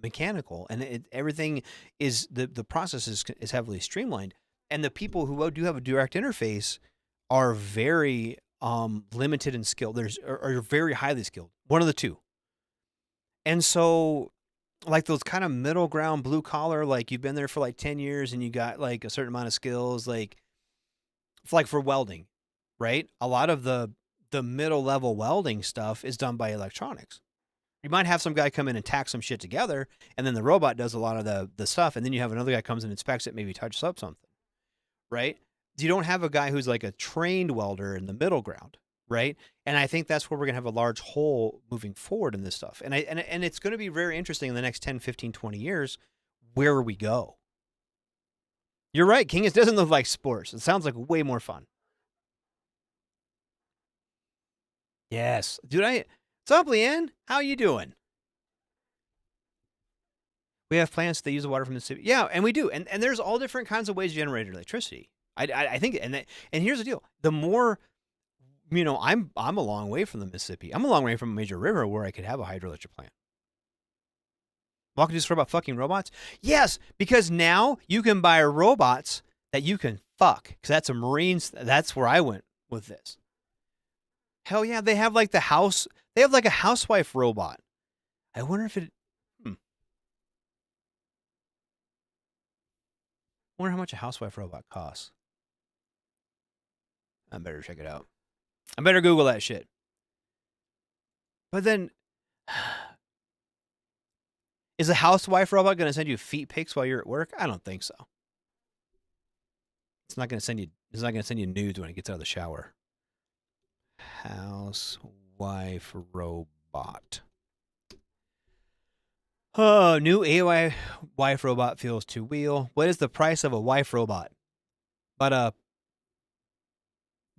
mechanical, and everything is the process is heavily streamlined. And the people who do have a direct interface are very limited in skill. Are very highly skilled. One of the two. And so, like those kind of middle ground blue collar, like you've been there for like 10 years and you got like a certain amount of skills, like for welding, right? A lot of the middle level welding stuff is done by electronics. You might have some guy come in and tack some shit together, and then the robot does a lot of the stuff, and then you have another guy comes and inspects it, maybe touches up something, right? You don't have a guy who's like a trained welder in the middle ground, right? And I think that's where we're going to have a large hole moving forward in this stuff. And it's going to be very interesting in the next 10, 15, 20 years where we go. You're right, King. It doesn't look like sports. It sounds like way more fun. Yes. Dude, what's up, Leanne? How you doing? We have plants that use the water from the Mississippi. Yeah, and we do. And there's all different kinds of ways to generate electricity. I think, and here's the deal. The more, I'm a long way from the Mississippi. I'm a long way from a major river where I could have a hydroelectric plant. Walking just for about fucking robots? Yes, because now you can buy robots that you can fuck. Because that's a Marines. That's where I went with this. Hell yeah, they have like they have like a housewife robot. I wonder if it, I wonder how much a housewife robot costs. I better check it out. I better Google that shit. But then, is a housewife robot going to send you feet pics while you're at work? I don't think so. It's not going to send you nudes when it gets out of the shower. Housewife robot. Oh, new AI wife robot feels to wheel. What is the price of a wife robot? About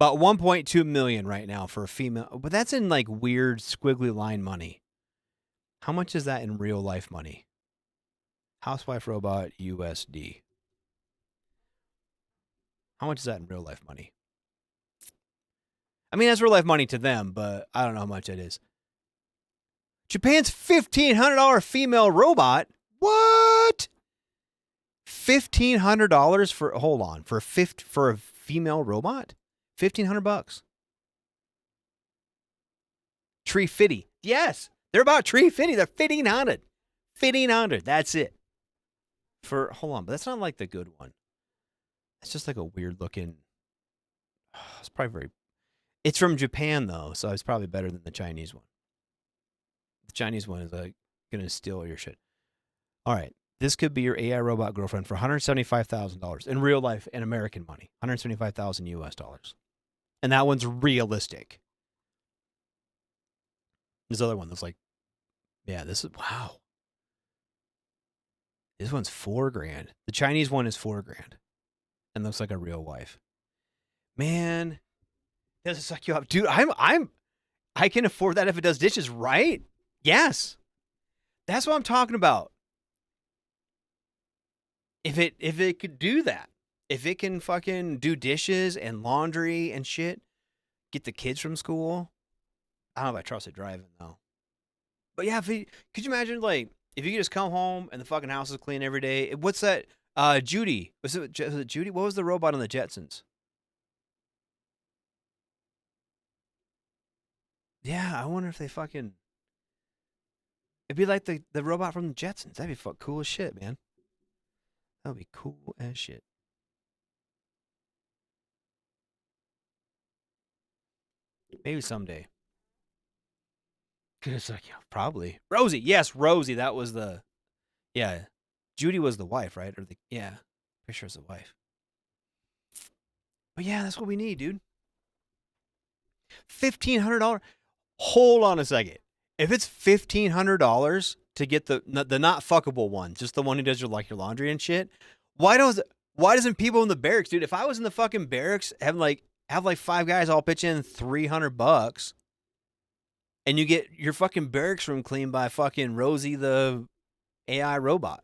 1.2 million right now for a female. But that's in like weird squiggly line money. How much is that in real life money? Housewife robot USD. How much is that in real life money? I mean, that's real life money to them, but I don't know how much it is. Japan's $1,500 female robot. What? $1,500 for, hold on, for a female robot? $1,500. Tree fitty. Yes, they're about tree fitty. They're 1,500. 1,500. That's it. Hold on, but that's not like the good one. It's just like a weird looking. It's probably very. It's from Japan though, so it's probably better than the Chinese one. The Chinese one is like gonna steal your shit. All right, this could be your AI robot girlfriend for $175,000 in real life in American money, $175,000 US dollars, and that one's realistic. This other one that's like, yeah, this is wow. This one's $4,000. The Chinese one is $4,000, and looks like a real wife. Man, does it suck you up, dude? I can afford that if it does dishes, right? Yes, that's what I'm talking about. If it could do that, if it can fucking do dishes and laundry and shit, get the kids from school. I don't know if I trust it driving though. But yeah, could you imagine like if you could just come home and the fucking house is clean every day? What's that? Judy. Was it Judy? What was the robot on the Jetsons? Yeah, I wonder if they fucking. It'd be like the robot from the Jetsons. That'd be cool as shit, man. That'd be cool as shit. Maybe someday. Cause like, yeah, probably Rosie. Yes, Rosie. That was the. Yeah, Judy was the wife, right? Yeah, pretty sure it's the wife. But yeah, that's what we need, dude. $1,500. Hold on a second. If it's $1,500 to get the not fuckable one, just the one who does your laundry and shit, why doesn't people in the barracks, dude? If I was in the fucking barracks, have like 5 guys all pitch in $300, and you get your fucking barracks room cleaned by fucking Rosie the AI robot.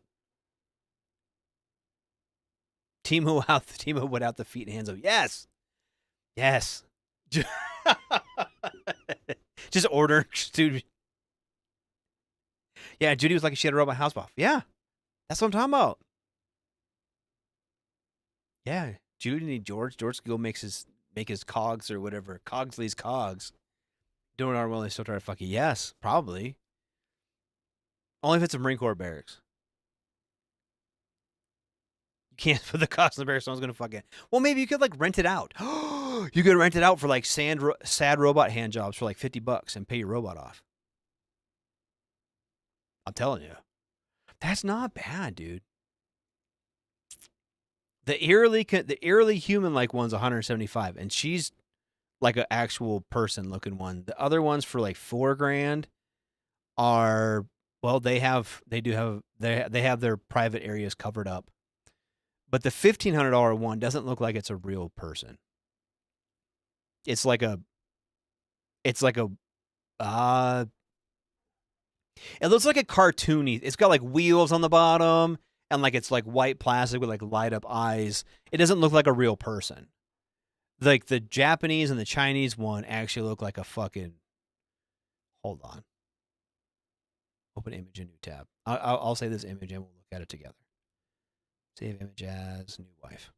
Timo without the feet and hands up. Yes. Just order, dude. Yeah, Judy was like she had a robot house buff. Yeah, that's what I'm talking about. Yeah, Judy need George. George could go make his cogs or whatever. Cogsley's cogs. Doing our will, they still try to fuck you. Yes, probably. Only if it's a Marine Corps barracks. You can't put the cost in the barracks. Someone's gonna fuck it. Well, maybe you could like rent it out. You could rent it out for, like, sad robot hand jobs for, like, $50 and pay your robot off. I'm telling you. That's not bad, dude. The eerily human-like one's 175, and she's like an actual person-looking one. The other ones for like $4,000 are, well, they have their private areas covered up. But the $1,500 one doesn't look like it's a real person. It's like a it looks like a cartoony. It's got like wheels on the bottom and like it's like white plastic with like light up eyes. It doesn't look like a real person. Like the Japanese and the Chinese one actually look like a fucking. Hold on. Open image in new tab. I'll say this image and we'll look at it together. Save image as new wife.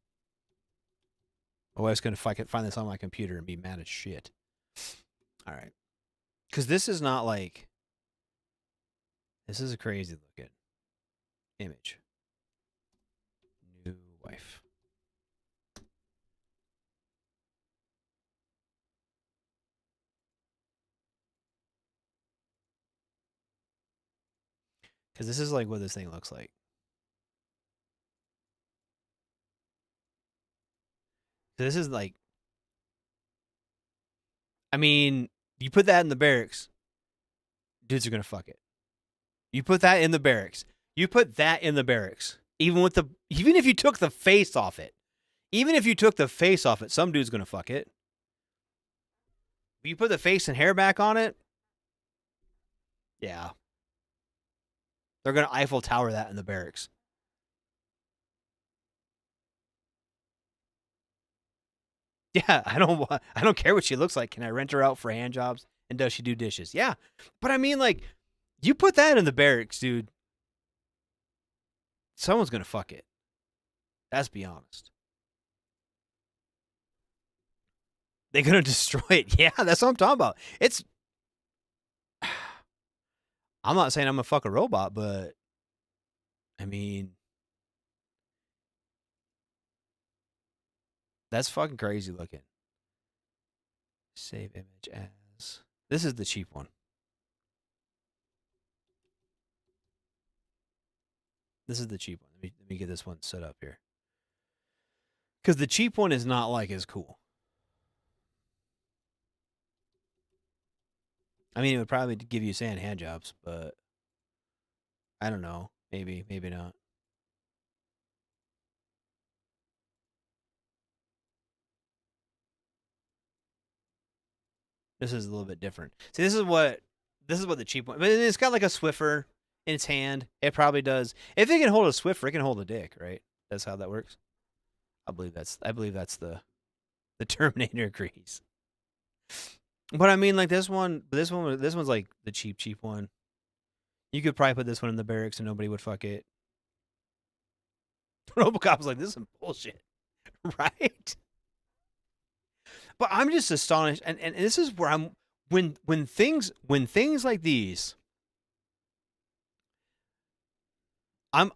My wife's gonna find this on my computer and be mad as shit. All right, because this is not like. This is a crazy looking image. New wife. Because this is like what this thing looks like. So this is like. I mean, you put that in the barracks, dudes are gonna fuck it. You put that in the barracks. Even if you took the face off it. Some dude's gonna fuck it. You put the face and hair back on it. Yeah. They're gonna Eiffel Tower that in the barracks. Yeah, I don't care what she looks like. Can I rent her out for hand jobs? And does she do dishes? Yeah. But I mean, like, you put that in the barracks, dude. Someone's gonna fuck it. Let's be honest. They're gonna destroy it. Yeah, that's what I'm talking about. It's. I'm not saying I'm gonna fuck a robot, but I mean, that's fucking crazy looking. Save image as. This is the cheap one. This is the cheap one. Let me get this one set up here. Because the cheap one is not like as cool. I mean, it would probably give you sand hand jobs, but I don't know. Maybe not. This is a little bit different. See, this is what the cheap one. But it's got like a Swiffer in its hand. It probably does. If it can hold a Swiffer, it can hold a dick, right? That's how that works. I believe that's the Terminator agrees. But I mean, like this one's like the cheap one. You could probably put this one in the barracks and nobody would fuck it. RoboCop's like, this is some bullshit, right? But I'm just astonished, and this is where I'm when things like these. I'm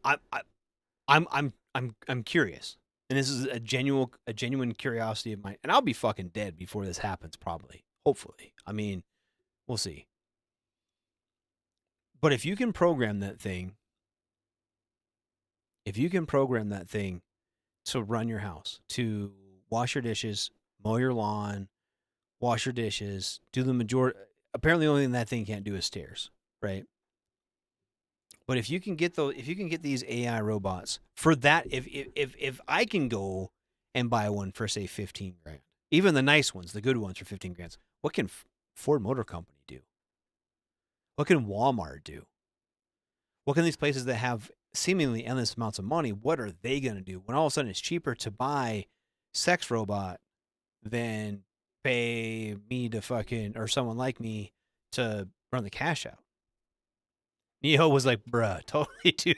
curious, and this is a genuine curiosity of mine, and I'll be fucking dead before this happens, probably. Hopefully, I mean, we'll see. But if you can program that thing to run your house, to wash your dishes, mow your lawn, wash your dishes, do the majority. Apparently, the only thing that thing can't do is stairs, right? But if you can get these AI robots for that, if I can go and buy one for say $15,000, even the nice ones, the good ones for $15,000, what can Ford Motor Company do? What can Walmart do? What can these places that have seemingly endless amounts of money, what are they going to do when all of a sudden it's cheaper to buy sex robot than pay me to fucking, or someone like me to run the cash out? Neo was like, bruh, totally, dude.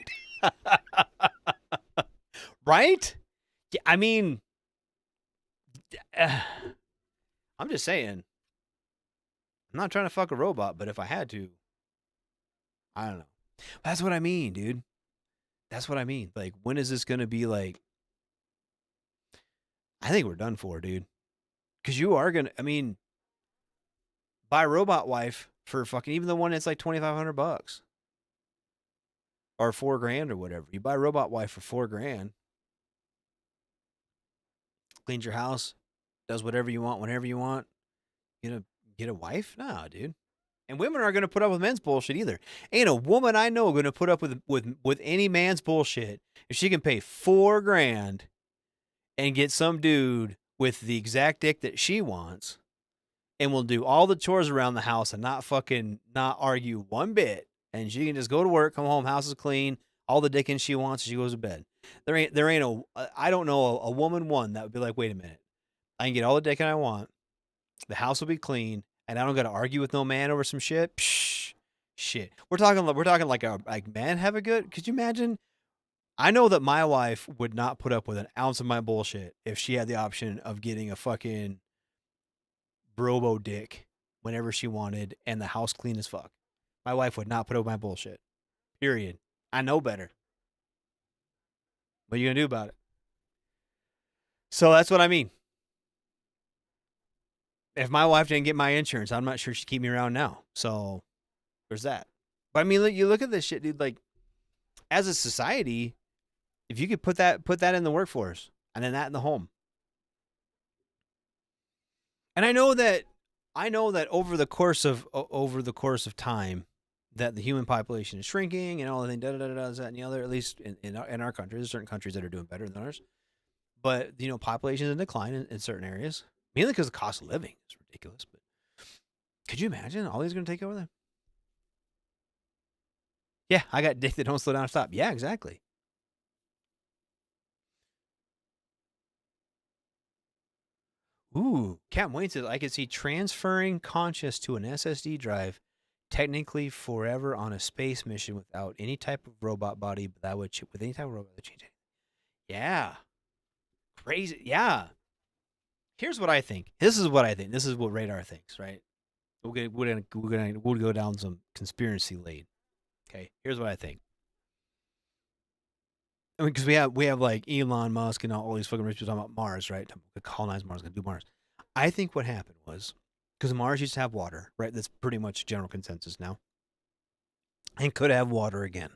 Right? Yeah, I mean, I'm just saying, I'm not trying to fuck a robot, but if I had to, I don't know. That's what I mean, dude. That's what I mean. Like, when is this going to be like, I think we're done for, dude. Because you are going to, I mean, buy a robot wife for fucking, even the one that's like $2,500. or $4,000 or whatever. You buy a robot wife for $4,000, cleans your house, does whatever you want, whenever you want. Get a wife? No, dude. And women aren't going to put up with men's bullshit either. Ain't a woman I know going to put up with any man's bullshit if she can pay $4,000 and get some dude with the exact dick that she wants and will do all the chores around the house and not argue one bit. And she can just go to work, come home, house is clean, all the dicking she wants, she goes to bed. I don't know a woman that would be like, wait a minute, I can get all the dicking I want, the house will be clean, and I don't got to argue with no man over some shit. Psh, shit. We're talking like men have a good. Could you imagine? I know that my wife would not put up with an ounce of my bullshit if she had the option of getting a fucking brobo dick whenever she wanted and the house clean as fuck. My wife would not put up with my bullshit. Period. I know better. What are you gonna do about it? So that's what I mean. If my wife didn't get my insurance, I'm not sure she'd keep me around now. So there's that. But I mean, you look at this shit, dude. Like, as a society, if you could put that in the workforce and then that in the home, and I know that over the course of time, that the human population is shrinking and all the things, that and the other. At least in our country, there's certain countries that are doing better than ours. But population is in decline in certain areas, mainly because the cost of living is ridiculous. But could you imagine all these going to take over them? Yeah, I got dick that don't slow down or stop. Yeah, exactly. Ooh, Captain Wayne says, I could see transferring conscious to an SSD drive, technically forever on a space mission without any type of robot body, but that would with any type of robot that change it. Yeah. Crazy. Yeah. Here's what I think. This is what Radar thinks, right? We're gonna go down some conspiracy lane. Okay, here's what I think. I mean, because we have like Elon Musk and all these fucking rich people talking about Mars, right? To colonize Mars, gonna do Mars. I think what happened was because Mars used to have water, right? That's pretty much general consensus now, and could have water again.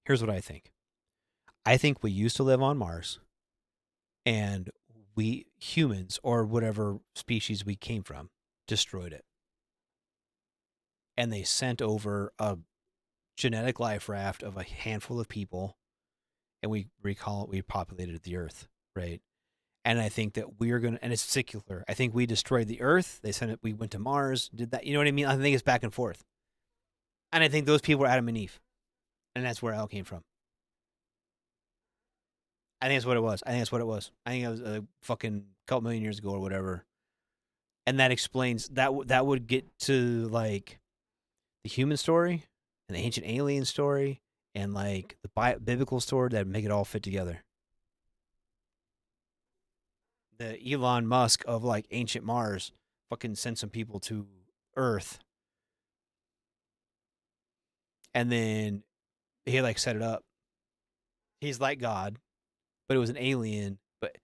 Here's what I think. I think we used to live on Mars, and we humans or whatever species we came from destroyed it, and they sent over a genetic life raft of a handful of people. And we populated the Earth, right? And I think that and it's secular. I think we destroyed the Earth. They sent it. We went to Mars, did that. You know what I mean? I think it's back and forth. And I think those people were Adam and Eve, and that's where it all came from. I think that's what it was. I think it was a fucking couple million years ago or whatever. And that explains that would get to like the human story and the ancient alien story. And like the biblical story that make it all fit together. The Elon Musk of like ancient Mars fucking sent some people to Earth. And then he like set it up. He's like God, but it was an alien. But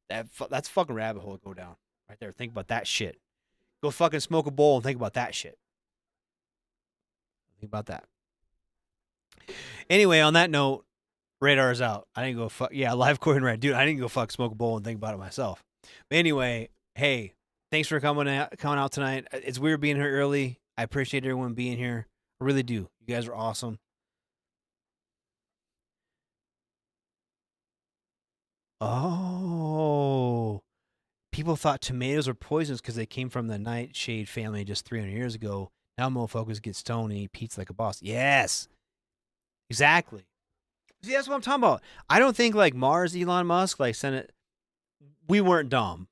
that's fucking rabbit hole to go down right there. Think about that shit. Go fucking smoke a bowl and think about that shit. Think about that. Anyway, on that note, Radar is out. I didn't go fuck. Yeah, live Corey Red. Dude, I didn't go fuck smoke a bowl and think about it myself. But anyway, hey, thanks for coming out tonight. It's weird being here early. I appreciate everyone being here. I really do. You guys are awesome. Oh, people thought tomatoes were poisonous because they came from the nightshade family just 300 years ago. Now motherfuckers get stoned and eat pizza like a boss. Yes. Exactly. See, that's what I'm talking about. I don't think like Mars, Elon Musk, like sent it. We weren't dumb,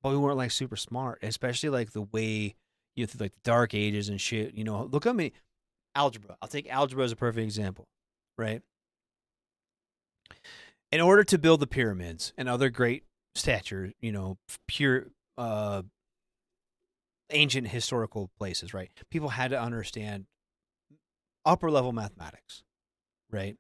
but we weren't like super smart, especially like the way like the dark ages and shit. Look at me, algebra. I'll take algebra as a perfect example, right? In order to build the pyramids and other great stature, pure ancient historical places, right? People had to understand upper level mathematics, right?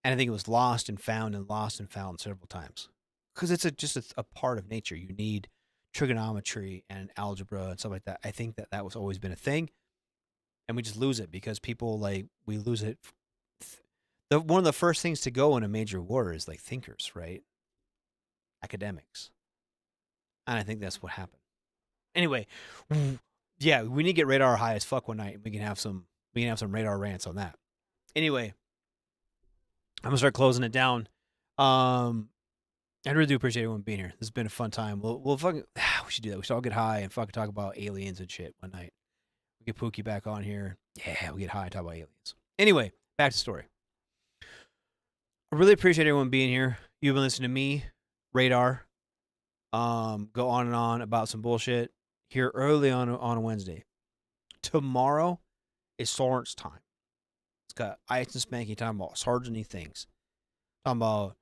And I think it was lost and found several times because it's just a part of nature. You need trigonometry and algebra and stuff like that. I think that was always been a thing. and we just lose it because people we lose it. One of the first things to go in a major war is thinkers, right? Academics. And I think that's what happened. Anyway, yeah, we need to get radar high as fuck one night. We can have some radar rants on that. Anyway, I'm gonna start closing it down. I really do appreciate everyone being here. This has been a fun time. We'll fucking we should do that. We should all get high and fucking talk about aliens and shit one night. We get Pookie back on here. Yeah, we get high and talk about aliens. Anyway, back to the story. I really appreciate everyone being here. You've been listening to me, Radar, go on and on about some bullshit here early on a Wednesday. Tomorrow is Soren's time. It's got Ice and Spanky talking about sergeant-y things. Talking about,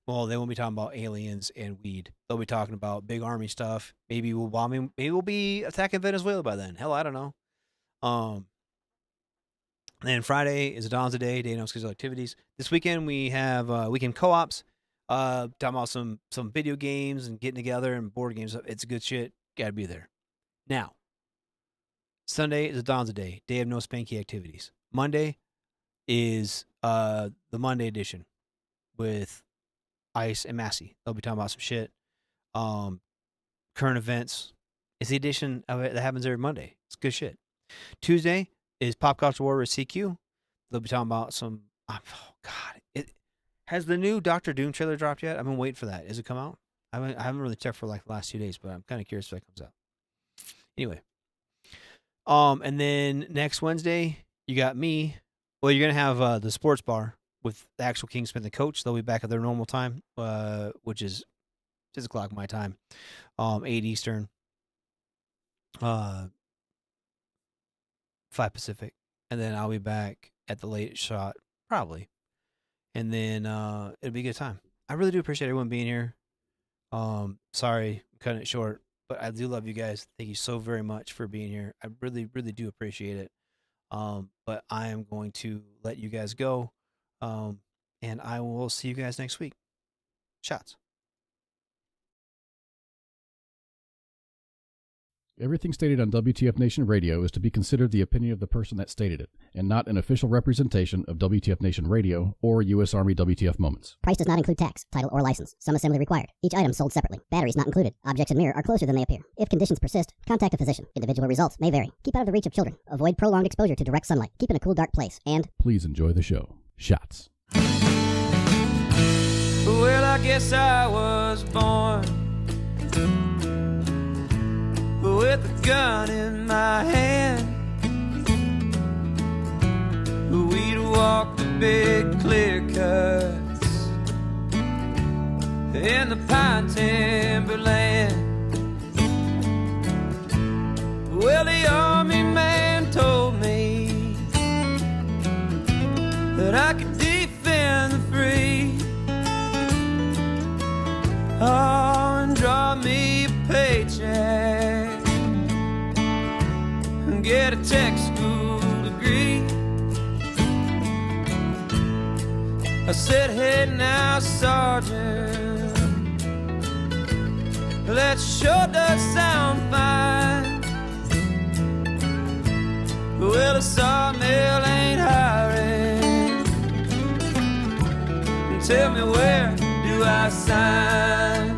well, they won't be talking about aliens and weed. They'll be talking about big army stuff. Maybe we'll bombing. Maybe we'll be attacking Venezuela by then. Hell, I don't know. Then Friday is a Dawn's a Day no scheduled activities. This weekend we have weekend co-ops. Talking about some video games and getting together and board games. It's good shit. Gotta be there. Now, Sunday is a Dawn's a Day of no spanky activities. Monday is the Monday edition with Ice and Massey. They'll be talking about some shit. Current events. It's the edition of it that happens every Monday. It's good shit. Tuesday is Pop Culture War with CQ. They'll be talking about some. Oh God! Has the new Doctor Doom trailer dropped yet? I've been waiting for that. Has it come out? I haven't really checked for the last 2 days, but I'm kind of curious if that comes out. Anyway, and then next Wednesday you got me. Well, you're gonna have the sports bar with the actual Kingsmith and Coach. They'll be back at their normal time, which is 6 o'clock my time, 8 Eastern, 5 Pacific, and then I'll be back at the late shot probably, and then it'll be a good time. I really do appreciate everyone being here. Sorry, I'm cutting it short, but I do love you guys. Thank you so very much for being here. I really, really do appreciate it. But I am going to let you guys go. And I will see you guys next week. Shots. Everything stated on WTF Nation Radio is to be considered the opinion of the person that stated it, and not an official representation of WTF Nation Radio or U.S. Army WTF Moments. Price does not include tax, title, or license. Some assembly required. Each item sold separately. Batteries not included. Objects in mirror are closer than they appear. If conditions persist, contact a physician. Individual results may vary. Keep out of the reach of children. Avoid prolonged exposure to direct sunlight. Keep in a cool, dark place. And please enjoy the show. Shots. Well, I guess I was born with a gun in my hand. We'd walk the big clear cuts in the pine timberland. Well, the army man told me that I could defend the free. Oh, and draw me a paycheck and get a tech school degree. I said, hey now, Sergeant, that sure does sound fine. Well, the sawmill ain't hiring. Tell me, where do I sign?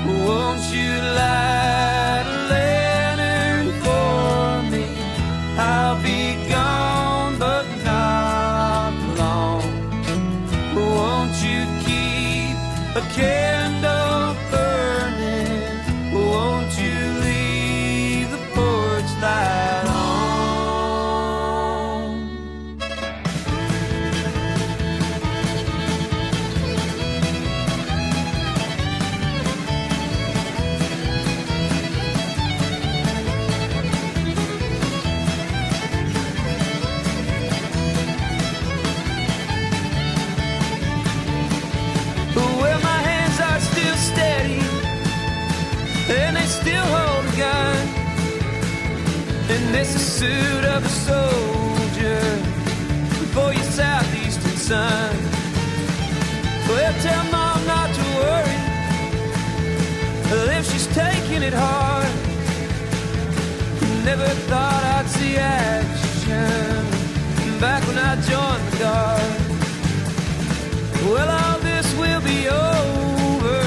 Won't you light a lantern for me? I'll be gone, but not long. Won't you keep a candle burning? Won't you leave the porch light on? And they still hold a gun, and this is the suit of a soldier for your southeastern son. Well, tell mom not to worry if she's taking it hard. Never thought I'd see action back when I joined the Guard. Well, all this will be over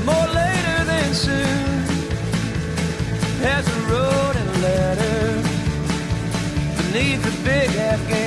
more later than soon, as I wrote in a letter beneath the big Afghan